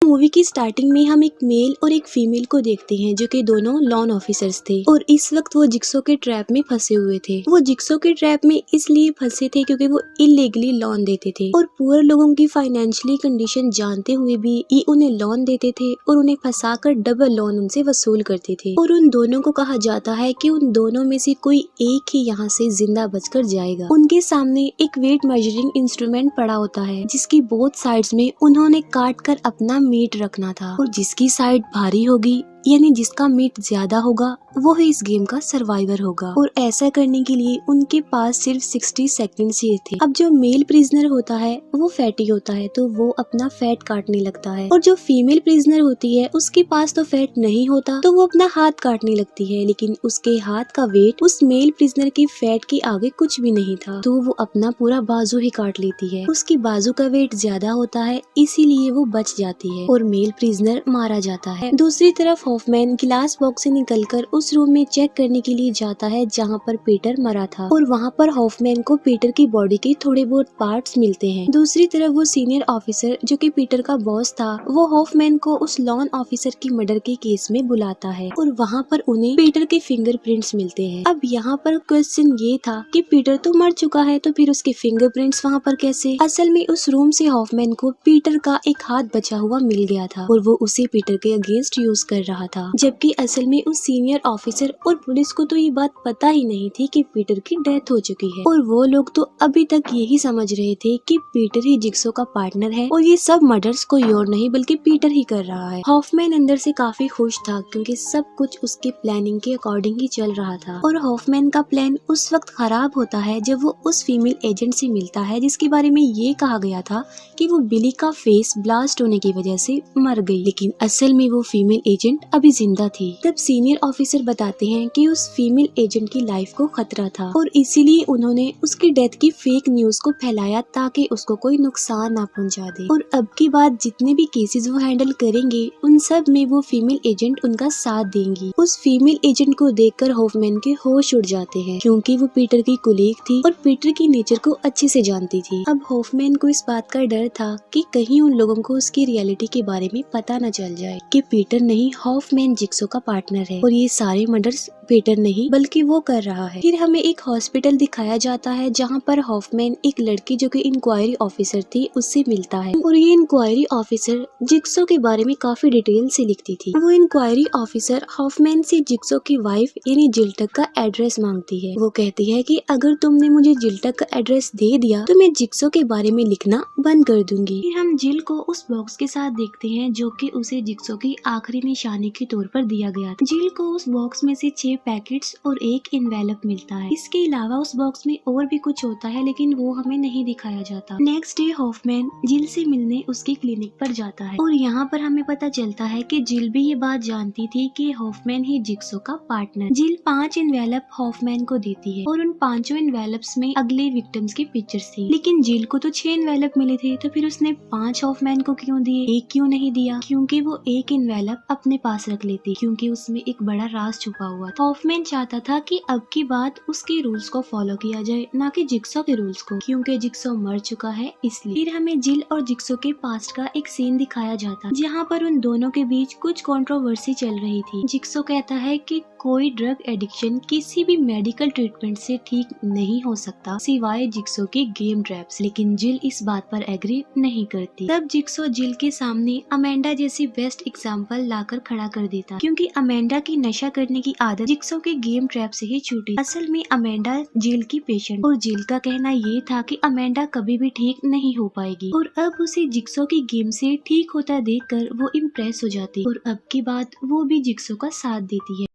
Movie की starting में हम एक मेल और एक फीमेल को देखते हैं जो कि दोनों लॉन ऑफिसर्स थे और इस वक्त वो जिक्सो के ट्रैप में फंसे हुए थे। वो जिक्सो के ट्रैप में इसलिए फंसे थे क्योंकि वो इलीगली लोन देते थे और पुअर लोगों की फाइनेंशियली कंडीशन जानते हुए भी ये उन्हें लोन देते थे और उन्हें फंसाकर डबल लोन उनसे वसूल करते थे। और उन दोनों को कहा जाता है कि उन दोनों में से कोई एक ही यहाँ से जिंदा बचकर जाएगा। उनके सामने एक वेट मेजरिंग इंस्ट्रूमेंट पड़ा होता है जिसकी बोथ साइड्स में उन्होंने काट कर अपना मीट रखना था और जिसकी साइड भारी होगी यानी जिसका मीट ज्यादा होगा वो ही इस गेम का सर्वाइवर होगा। और ऐसा करने के लिए उनके पास सिर्फ 60 सेकंड्स ही थे। अब जो मेल प्रिजनर होता है वो फैटी होता है तो वो अपना फैट काटने लगता है और जो फीमेल प्रिजनर होती है उसके पास तो फैट नहीं होता तो वो अपना हाथ काटने लगती है, लेकिन उसके हाथ का वेट उस मेल प्रिजनर की फैट के आगे कुछ भी नहीं था तो वो अपना पूरा बाजू ही काट लेती है। उसकी बाजू का वेट ज्यादा होता है इसीलिए वो बच जाती है और मेल प्रिजनर मारा जाता है। दूसरी तरफ हॉफमैन गिलास बॉक्स से निकलकर उस रूम में चेक करने के लिए जाता है जहाँ पर पीटर मरा था और वहाँ पर हॉफमैन को पीटर की बॉडी के थोड़े बहुत पार्ट्स मिलते हैं। दूसरी तरफ वो सीनियर ऑफिसर जो कि पीटर का बॉस था वो हॉफमैन को उस लॉन ऑफिसर की मर्डर के केस में बुलाता है और वहाँ पर उन्हें पीटर के फिंगरप्रिंट्स मिलते हैं। अब यहाँ पर क्वेश्चन ये था कि पीटर तो मर चुका है तो फिर उसके फिंगरप्रिंट्स वहाँ पर कैसे? असल में उस रूम से हॉफमैन को पीटर का एक हाथ बचा हुआ मिल गया था और वो उसे पीटर के अगेंस्ट यूज कर रहा था, जबकि असल में उस सीनियर ऑफिसर और पुलिस को तो ये बात पता ही नहीं थी कि पीटर की डेथ हो चुकी है और वो लोग तो अभी तक यही समझ रहे थे कि पीटर ही जिक्सो का पार्टनर है और ये सब मर्डर्स कोई और नहीं बल्कि पीटर ही कर रहा है। हॉफमैन अंदर से काफी खुश था क्योंकि सब कुछ उसकी प्लानिंग के अकॉर्डिंग ही चल रहा था और हॉफमैन का प्लान उस वक्त खराब होता है जब वो उस फीमेल एजेंट से मिलता है जिसके बारे में ये कहा गया था कि वो बिली का फेस ब्लास्ट होने की वजह से मर गई, लेकिन असल में वो फीमेल एजेंट अभी जिंदा थी। तब सीनियर ऑफिसर बताते हैं कि उस फीमेल एजेंट की लाइफ को खतरा था और इसीलिए उन्होंने उसकी डेथ की फेक न्यूज को फैलाया ताकि उसको कोई नुकसान ना पहुंचा दे। और अब की बात जितने भी केसेस वो हैंडल करेंगे उन सब में वो फीमेल एजेंट उनका साथ देंगी। उस फीमेल एजेंट को देखकर हॉफमैन के होश उड़ जाते हैं क्योंकि वो पीटर की कुलीग थी और पीटर की नेचर को अच्छे से जानती थी। अब हॉफमैन को इस बात का डर था कि कहीं उन लोगों को उसकी रियलिटी के बारे में पता न चल जाए कि पीटर नहीं हॉफमैन जिक्सो का पार्टनर है और ये सारे मर्डर्स पीटर नहीं बल्कि वो कर रहा है। फिर हमें एक हॉस्पिटल दिखाया जाता है जहाँ पर हॉफमैन एक लड़की जो कि इंक्वायरी ऑफिसर थी उससे मिलता है और ये इंक्वायरी ऑफिसर जिक्सो के बारे में काफी डिटेल से लिखती थी। वो इंक्वायरी ऑफिसर हॉफमैन से जिक्सो की वाइफ यानी जिल्टक का एड्रेस मांगती है। वो कहती है कि अगर तुमने मुझे जिल्टक का एड्रेस दे दिया तो मैं जिक्सो के बारे में लिखना बंद कर दूंगी। फिर हम जिल को उस बॉक्स के साथ देखते हैं जो कि उसे जिक्सो की आखिरी निशानी के तौर पर दिया गया था। जिल को उस बॉक्स में से 6 पैकेट्स और एक एनवेलप मिलता है। इसके अलावा उस बॉक्स में और भी कुछ होता है लेकिन वो हमें नहीं दिखाया जाता। नेक्स्ट डे हॉफमैन जिल से मिलने उसके क्लिनिक पर जाता है और यहाँ पर हमें पता चलता है कि जिल भी ये बात जानती थी कि हॉफमैन ही जिक्सो का पार्टनर। जिल 5 एनवेलप हॉफमैन को देती है और उन 5 एनवेलप्स में अगले विक्टिम्स की पिक्चर्स थी, लेकिन जिल को तो 6 एनवेलप मिले थे तो फिर उसने 5 हॉफमैन को क्यों दिए, एक क्यों नहीं दिया? क्योंकि वो एक एनवेलप अपने पास रख लेती क्योंकि उसमें एक बड़ा राज छुपा हुआ था। हॉफमैन चाहता था कि अब की बात उसके रूल्स को फॉलो किया जाए ना कि जिक्सो के रूल्स को, क्योंकि जिक्सो मर चुका है इसलिए। फिर हमें जिल और जिक्सो के पास्ट का एक सीन दिखाया जाता जहाँ पर उन दोनों के बीच कुछ कंट्रोवर्सी चल रही थी। जिक्सो कहता है कि कोई ड्रग एडिक्शन किसी भी मेडिकल ट्रीटमेंट से ठीक नहीं हो सकता सिवाय जिक्सो के गेम ट्रैप्स, लेकिन जिल इस बात पर एग्री नहीं करती। तब जिक्सो जिल के सामने अमेंडा जैसी बेस्ट एग्जांपल लाकर खड़ा कर देता क्योंकि अमेंडा की नशा करने की आदत जिक्सो के गेम ट्रैप से ही छूटी। असल में अमेंडा जिल की पेशेंट और जिल का कहना ये था कि अमेंडा कभी भी ठीक नहीं हो पाएगी और अब उसे जिक्सो की गेम से ठीक होता देखकर वो इम्प्रेस हो जाती और अब की बात वो भी जिक्सो का साथ देती है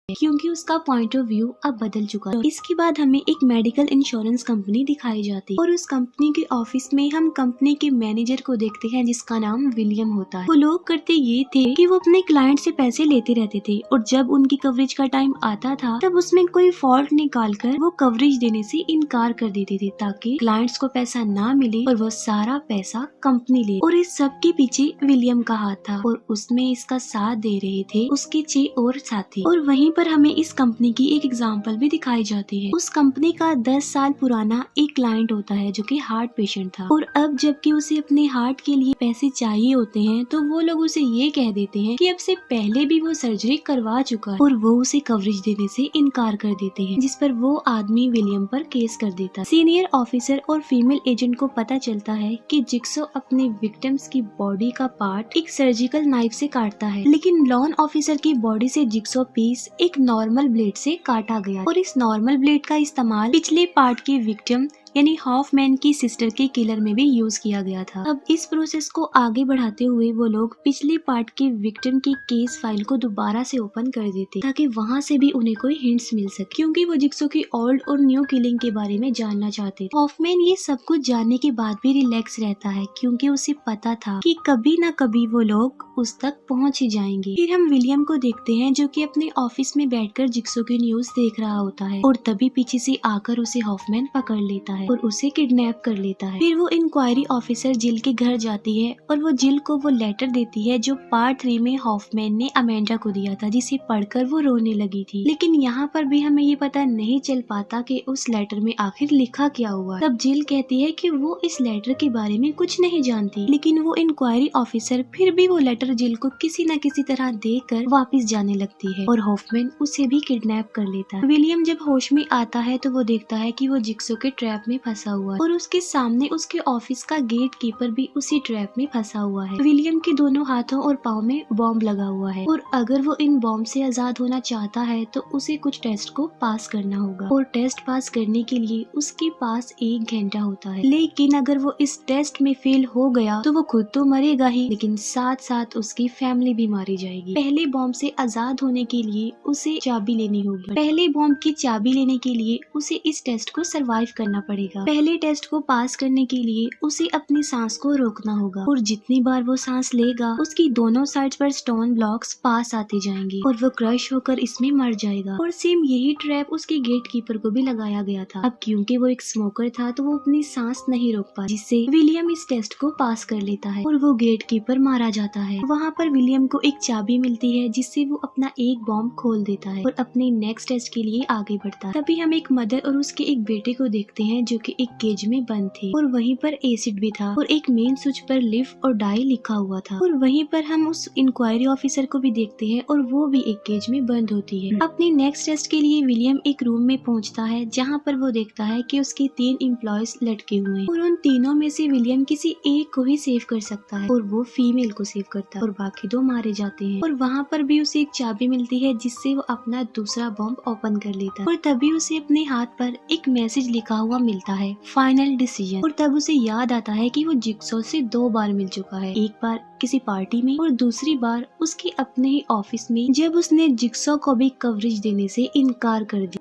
क्योंकि उसका पॉइंट ऑफ व्यू अब बदल चुका है। इसके बाद हमें एक मेडिकल इंश्योरेंस कंपनी दिखाई जाती और उस कंपनी के ऑफिस में हम कंपनी के मैनेजर को देखते हैं जिसका नाम विलियम होता है। वो लोग करते ये थे कि वो अपने क्लाइंट से पैसे लेते रहते थे और जब उनकी कवरेज का टाइम आता था तब उसमें कोई फॉल्ट निकाल कर वो कवरेज देने से इनकार कर देते थे ताकि क्लाइंट्स को पैसा ना मिले और वो सारा पैसा कंपनी ले। और इस सब के पीछे विलियम का हाथ था और उसमें इसका साथ दे रहे थे उसके 6 और साथी और वहीं पर हमें इस कंपनी की एक एग्जांपल भी दिखाई जाती है। उस कंपनी का 10 साल पुराना एक क्लाइंट होता है जो कि हार्ट पेशेंट था, और अब जबकि उसे अपने हार्ट के लिए पैसे चाहिए होते हैं तो वो लोग उसे ये कह देते हैं कि अब से पहले भी वो सर्जरी करवा चुका है, और वो उसे कवरेज देने से इनकार कर देते हैं, जिस पर वो आदमी विलियम पर केस कर देता है। सीनियर ऑफिसर और फीमेल एजेंट को पता चलता है कि जिक्सो अपने विक्टिम्स की बॉडी का पार्ट एक सर्जिकल नाइफ से काटता है, लेकिन लॉन ऑफिसर की बॉडी से जिक्सो पीस एक नॉर्मल ब्लेड से काटा गया, और इस नॉर्मल ब्लेड का इस्तेमाल पिछले पार्ट के विक्टिम यानी हॉफमैन की सिस्टर के किलर में भी यूज किया गया था। अब इस प्रोसेस को आगे बढ़ाते हुए वो लोग पिछले पार्ट के विक्टिम की केस फाइल को दोबारा से ओपन कर देते ताकि वहाँ से भी उन्हें कोई हिंट्स मिल सके, क्योंकि वो जिक्सो की ओल्ड और न्यू किलिंग के बारे में जानना चाहते थे। हॉफमैन ये सब कुछ जानने के बाद भी रिलैक्स रहता है, क्योंकि उसे पता था कि कभी न कभी वो लोग उस तक पहुँच ही जाएंगे। फिर हम विलियम को देखते हैं जो कि अपने ऑफिस में बैठकर जिक्सो की न्यूज देख रहा होता है, और तभी पीछे से आकर उसे हॉफमैन पकड़ लेता है और उसे किडनैप कर लेता है। फिर वो इंक्वायरी ऑफिसर जिल के घर जाती है और वो जिल को वो लेटर देती है जो पार्ट 3 में हॉफमैन ने अमेंडा को दिया था, जिसे पढ़कर वो रोने लगी थी। लेकिन यहाँ पर भी हमें ये पता नहीं चल पाता कि उस लेटर में आखिर लिखा क्या हुआ। तब जिल कहती है कि वो इस लेटर के बारे में कुछ नहीं जानती, लेकिन वो इंक्वायरी ऑफिसर फिर भी वो लेटर जिल को किसी न किसी तरह देकर वापस जाने लगती है, और हॉफमैन उसे भी किडनैप कर लेता है। विलियम जब होश में आता है तो वो देखता है कि वो जिक्सो के ट्रैप में फंसा हुआ है, और उसके सामने उसके ऑफिस का गेट कीपर भी उसी ट्रैप में फंसा हुआ है। विलियम के दोनों हाथों और पाँव में बॉम्ब लगा हुआ है, और अगर वो इन बॉम्ब से आजाद होना चाहता है तो उसे कुछ टेस्ट को पास करना होगा, और टेस्ट पास करने के लिए उसके पास 1 घंटा होता है। लेकिन अगर वो इस टेस्ट में फेल हो गया तो वो खुद तो मरेगा ही, लेकिन साथ साथ उसकी फैमिली भी मारी जाएगी। पहले बॉम्ब से आजाद होने के लिए उसे चाबी लेनी होगी। पहले बॉम्ब की चाबी लेने के लिए उसे इस टेस्ट को सरवाइव करना पड़ेगा। पहले टेस्ट को पास करने के लिए उसे अपनी सांस को रोकना होगा, और जितनी बार वो सांस लेगा उसकी दोनों साइड्स पर स्टोन ब्लॉक्स पास आते जाएंगे और वो क्रश होकर इसमें मर जाएगा। और सेम यही ट्रैप उसके गेट कीपर को भी लगाया गया था। अब क्योंकि वो एक स्मोकर था तो वो अपनी सांस नहीं रोक पाया, जिससे विलियम इस टेस्ट को पास कर लेता है और वो गेट कीपर मारा जाता है। वहाँ पर विलियम को एक चाबी मिलती है जिससे वो अपना एक बॉम्ब खोल देता है और अपने नेक्स्ट टेस्ट के लिए आगे बढ़ता है। तभी हम एक मदर और उसके एक बेटे को देखते हैं जो कि एक केज में बंद थे, और वहीं पर एसिड भी था, और एक मेन स्विच पर लिव और डाई लिखा हुआ था। और वहीं पर हम उस इंक्वायरी ऑफिसर को भी देखते हैं और वो भी एक केज में बंद होती है। अपने नेक्स्ट टेस्ट के लिए विलियम एक रूम में पहुंचता है जहाँ पर वो देखता है कि उसके 3 एम्प्लॉयज लटके हुए हैं, और उन तीनों में से विलियम किसी एक को ही सेव कर सकता है, और वो फीमेल को सेव करता है, और बाकी 2 मारे जाते हैं। और वहाँ पर भी उसे एक चाबी मिलती है जिससे वो अपना दूसरा बॉम्ब ओपन कर लेता है, और तभी उसे अपने हाथ पर एक मैसेज लिखा हुआ मिलता है, फाइनल डिसीजन। और तब उसे याद आता है कि वो जिक्सो से 2 बार मिल चुका है, एक बार किसी पार्टी में और दूसरी बार उसके अपने ही ऑफिस में जब उसने जिक्सो को भी कवरेज देने से इनकार कर दिया।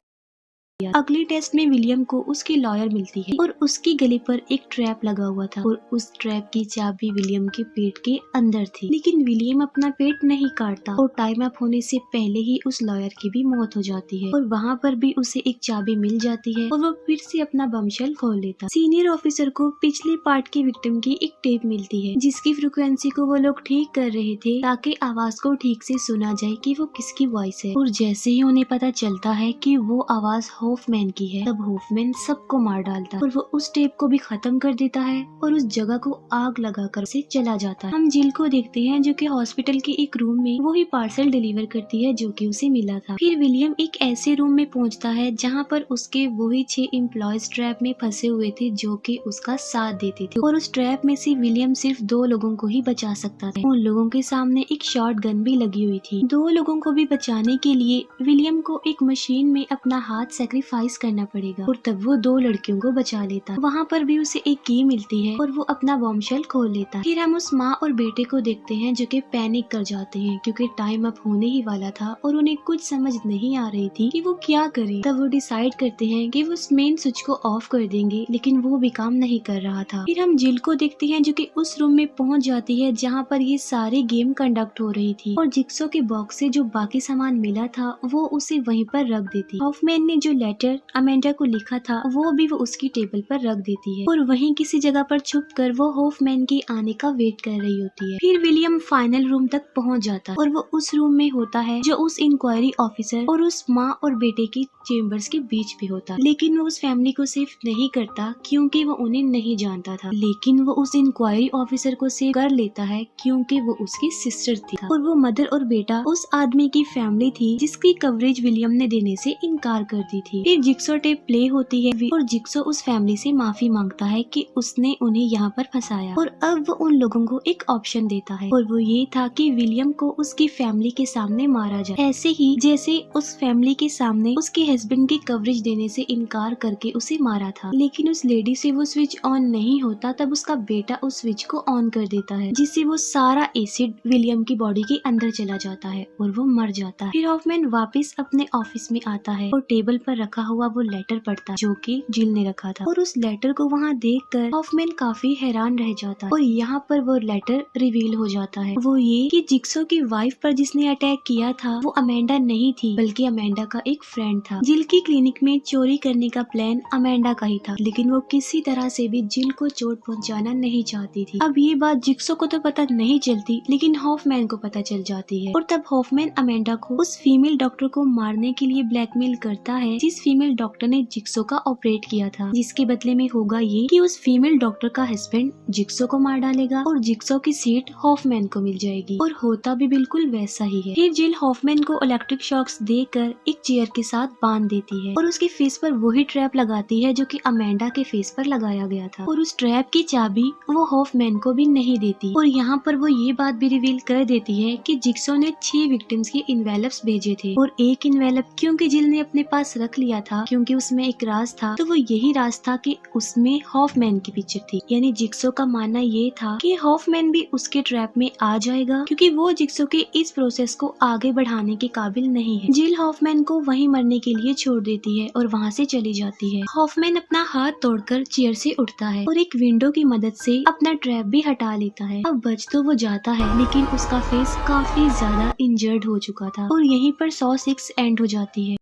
अगले टेस्ट में विलियम को उसकी लॉयर मिलती है और उसकी गले पर एक ट्रैप लगा हुआ था, और उस ट्रैप की चाबी विलियम के पेट के अंदर थी। लेकिन विलियम अपना पेट नहीं काटता, और टाइम अप होने से पहले ही उस लॉयर की भी मौत हो जाती है, और वहाँ पर भी उसे एक चाबी मिल जाती है और वो फिर से अपना बमशेल खोल लेता। सीनियर ऑफिसर को पिछले पार्ट के विक्टिम की एक टेप मिलती है जिसकी फ्रिक्वेंसी को वो लोग ठीक कर रहे थे ताकि आवाज को ठीक से सुना जाए कि वो किसकी वॉइस है। और जैसे ही उन्हें पता चलता है कि वो आवाज हॉफमैन की है, तब हॉफमैन सबको मार डालता है और वो उस टेप को भी खत्म कर देता है और उस जगह को आग लगाकर से चला जाता है। हम जिल को देखते हैं जो कि हॉस्पिटल के एक रूम में वही पार्सल डिलीवर करती है जो कि उसे मिला था। फिर विलियम एक ऐसे रूम में पहुंचता है जहां पर उसके वही 6 एम्प्लॉयज ट्रैप में फंसे हुए थे जो कि उसका साथ देते थे, और उस ट्रैप में से विलियम सिर्फ 2 लोगों को ही बचा सकता था। उन लोगों के सामने एक शॉट गन भी लगी हुई थी। 2 लोगों को भी बचाने के लिए विलियम को एक मशीन में अपना हाथ सेक्रीफाइस करना पड़ेगा, और तब वो 2 लड़कियों को बचा लेता। वहाँ पर भी उसे एक की मिलती है और वो अपना बॉम्बशेल खोल लेता। फिर हम उस माँ और बेटे को देखते हैं जो कि पैनिक कर जाते हैं क्योंकि टाइम अप होने ही वाला था और उन्हें कुछ समझ नहीं आ रही थी कि वो क्या करें। तब वो डिसाइड करते हैं कि वो उस मेन स्विच को ऑफ कर देंगे, लेकिन वो भी काम नहीं कर रहा था। फिर हम जिल को देखते हैं जो कि उस रूम में पहुंच जाती है जहाँ पर ये सारी गेम कंडक्ट हो रही थी, और जिक्सो के बॉक्स से जो बाकी सामान मिला था वो उसे वहीं पर रख देती। हॉफमैन ने जो लेटर अमेंडा को लिखा था वो भी वो उसकी टेबल पर रख देती है और वहीं किसी जगह पर छुपकर वो हॉफमैन के आने का वेट कर रही होती है। फिर विलियम फाइनल रूम तक पहुंच जाता है और वो उस रूम में होता है जो उस इंक्वायरी ऑफिसर और उस माँ और बेटे की चेम्बर्स के बीच भी होता, लेकिन वो उस फैमिली को सेव नहीं करता क्योंकि वो उन्हें नहीं जानता था, लेकिन वो उस इंक्वायरी ऑफिसर को सेव कर लेता है क्योंकि वो उसकी सिस्टर थी और वो मदर और बेटा उस आदमी की फैमिली थी जिसकी कवरेज विलियम ने देने से इनकार कर दी थी। फिर जिक्सो टेप प्ले होती है और जिक्सो उस फैमिली से माफी मांगता है कि उसने उन्हें यहाँ पर फंसाया और अब वो उन लोगों को एक ऑप्शन देता है और वो ये था कि विलियम को उसकी फैमिली के सामने मारा जाए, ऐसे ही जैसे उस फैमिली के सामने उसके हस्बैंड की कवरेज देने से इनकार करके उसे मारा था। लेकिन उस लेडी से वो स्विच ऑन नहीं होता, तब उसका बेटा उस स्विच को ऑन कर देता है जिससे वो सारा एसिड विलियम की बॉडी के अंदर चला जाता है और वो मर जाता है। फिर हॉफमैन वापस अपने ऑफिस में आता है और टेबल पर रखा हुआ वो लेटर पढ़ता है जो कि जिल ने रखा था और उस लेटर को वहाँ देखकर हॉफमैन काफी हैरान रह जाता है और यहाँ पर वो लेटर रिवील हो जाता है। वो ये कि जिक्सो की वाइफ पर जिसने अटैक किया था वो अमेंडा नहीं थी बल्कि अमेंडा का एक फ्रेंड था। जिल की क्लिनिक में चोरी करने का प्लान अमेंडा का ही था, लेकिन वो किसी तरह से भी जिल को चोट पहुंचाना नहीं चाहती थी। अब ये बात जिक्सो को तो पता नहीं चलती, लेकिन हॉफमैन को पता चल जाती है और तब हॉफमैन अमेंडा को उस फीमेल डॉक्टर को मारने के लिए ब्लैकमेल करता है जिस फीमेल डॉक्टर ने जिक्सो का ऑपरेट किया था, जिसके बदले में होगा ये कि उस फीमेल डॉक्टर का हस्बैंड जिक्सो को मार डालेगा और जिक्सो की सीट हॉफमैन को मिल जाएगी और होता भी बिल्कुल वैसा ही है। फिर जिल हॉफमैन को इलेक्ट्रिक शॉक्स देकर एक चेयर के साथ बांध देती है और उसके फेस पर वही ट्रैप लगाती है जो कि अमेंडा के फेस पर लगाया गया था और उस ट्रैप की चाबी वो हॉफमैन को भी नहीं देती और यहाँ पर वो ये बात भी रिवील कर देती है कि जिक्सो ने 6 विक्टिम्स के इन्वेलप्स भेजे थे और एक इन्वेलप क्योंकि जिल ने अपने पास रख लिया था क्योंकि उसमें एक राज था, तो वो यही राज था कि उसमें हॉफमैन की पिक्चर थी। यानी जिक्सो का मानना ये था कि हॉफमैन भी उसके ट्रैप में आ जाएगा क्योंकि वो जिक्सो के इस प्रोसेस को आगे बढ़ाने के काबिल नहीं है। जिल हॉफमैन को वहीं मरने के लिए छोड़ देती है और वहाँ से चली जाती है। हॉफमैन अपना हाथ तोड़कर चेयर से उठता है और एक विंडो की मदद से अपना ट्रैप भी हटा लेता है। अब बच तो वो जाता है, लेकिन उसका फेस काफी ज्यादा इंजर्ड हो चुका था और यहीं पर 106 एंड हो जाती है।